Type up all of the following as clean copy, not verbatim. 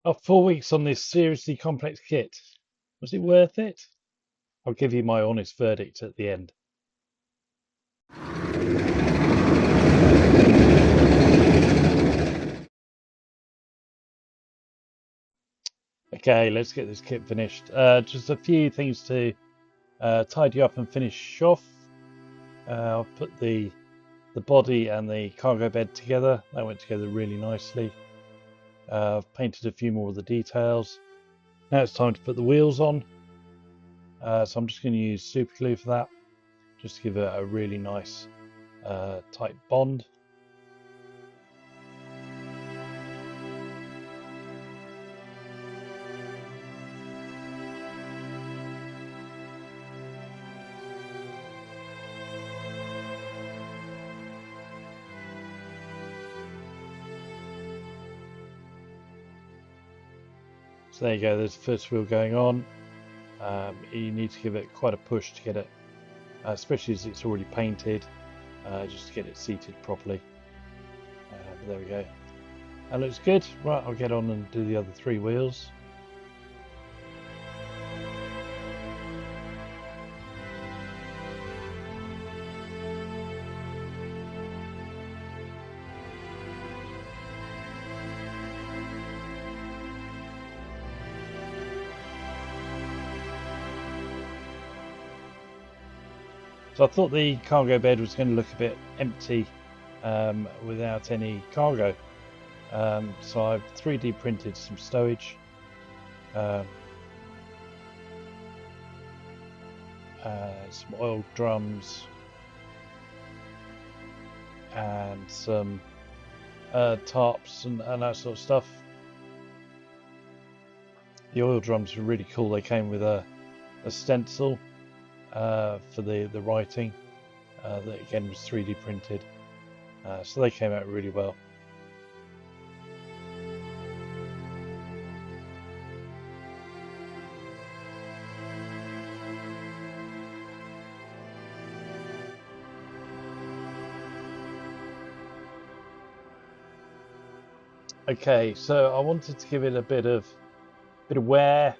After 4 weeks on this seriously complex kit, was it worth it? I'll give you my honest verdict at the end. Okay, let's get this kit finished. Just a few things to tidy up and finish off. I'll put the body and the cargo bed together. That went together really nicely. I've painted a few more of the details. Now it's time to put the wheels on. So I'm just going to use super glue for that, just to give it a really nice tight bond. So there you go, there's the first wheel going on. You need to give it quite a push to get it, especially as it's already painted, just to get it seated properly. But there we go. That looks good. Right, I'll get on and do the other 3 wheels. So I thought the cargo bed was going to look a bit empty without any cargo. So I've 3D printed some stowage. Some oil drums and some tarps and that sort of stuff. The oil drums were really cool. They came with a stencil for the writing that again was 3D printed, so they came out really well. Okay, so I wanted to give it a bit of wear,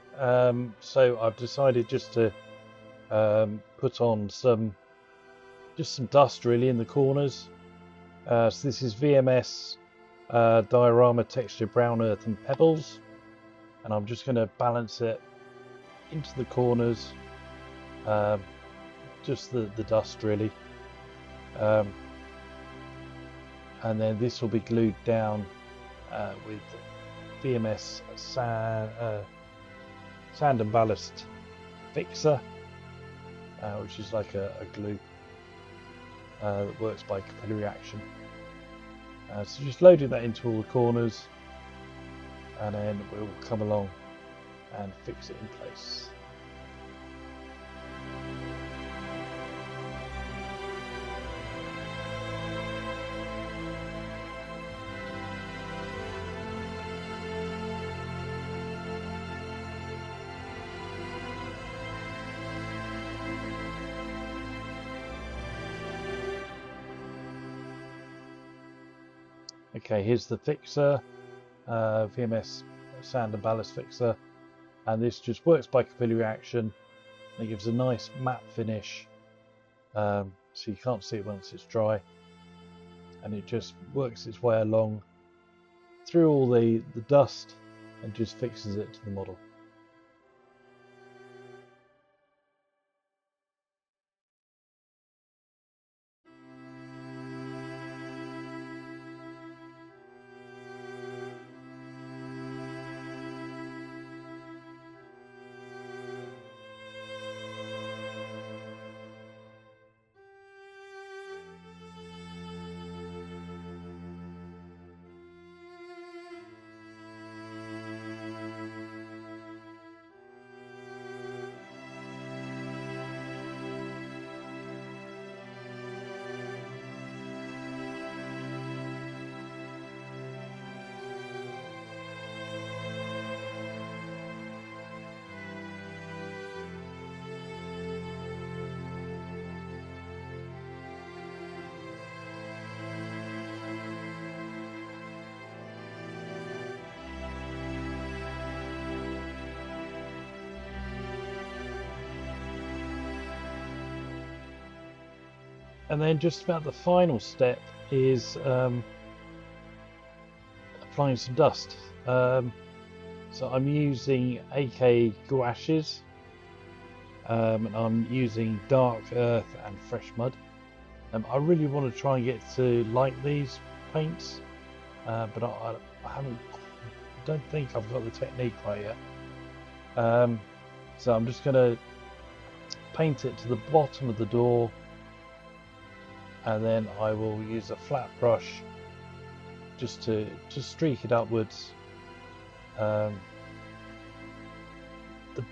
so I've decided just to put on some dust really in the corners. So this is VMS diorama texture brown earth and pebbles, and I'm just going to balance it into the corners, just the dust really, and then this will be glued down with VMS sand and ballast fixer, which is like a glue that works by capillary action. So just loading that into all the corners, and then we'll come along and fix it in place. Okay, here's the fixer, VMS sand and ballast fixer, and this just works by capillary action. It gives a nice matte finish, so you can't see it once it's dry, and it just works its way along through all the dust and just fixes it to the model. And then just about the final step is applying some dust. So I'm using AK gouaches, and I'm using dark earth and fresh mud. I really want to try and get to light these paints, but I don't think I've got the technique right yet. So I'm just going to paint it to the bottom of the door, and then I will use a flat brush just to streak it upwards. The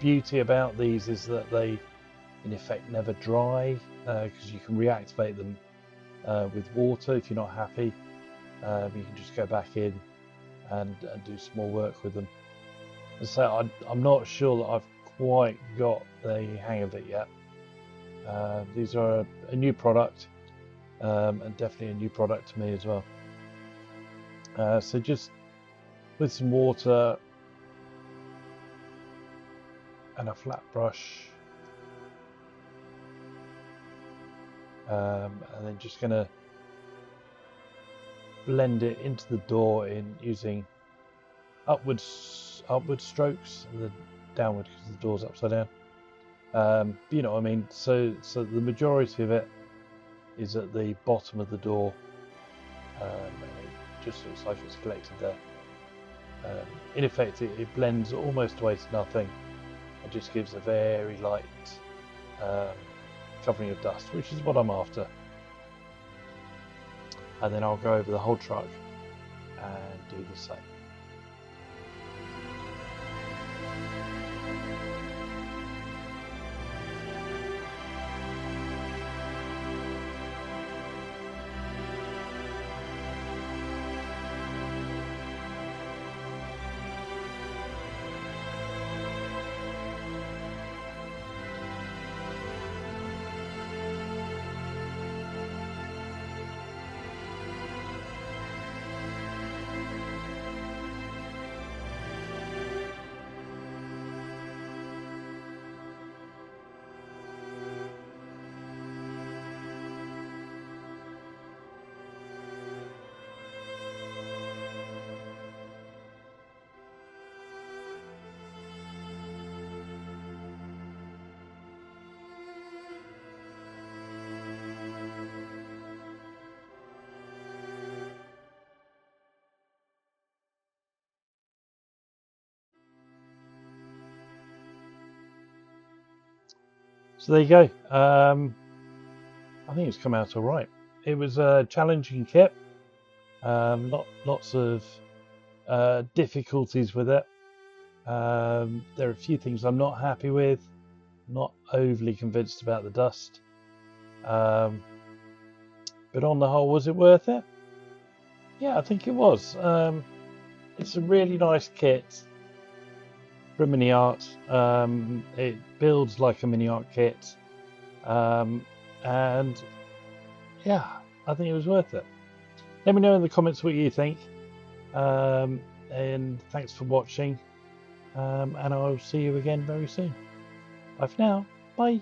beauty about these is that they in effect never dry, because you can reactivate them with water if you're not happy. You can just go back in and do some more work with them. And so I'm not sure that I've quite got the hang of it yet. These are a new product, and definitely a new product to me as well. So just with some water and a flat brush, and then just going to blend it into the door in using upward strokes, and then downward because the door's upside down. You know what I mean. So the majority of it is at the bottom of the door, and it just looks like it's collected there. In effect, it blends almost away to nothing. It just gives a very light covering of dust, which is what I'm after. And then I'll go over the whole truck and do the same. So there you go. I think it's come out all right. It was a challenging kit. Lots of difficulties with it. There are a few things I'm not happy with. Not overly convinced about the dust. But on the whole, was it worth it? Yeah, I think it was. It's a really nice kit for a Miniart. It builds like a Miniart kit, and yeah, I think it was worth it. Let me know in the comments what you think, and thanks for watching, and I'll see you again very soon. Bye for now. Bye.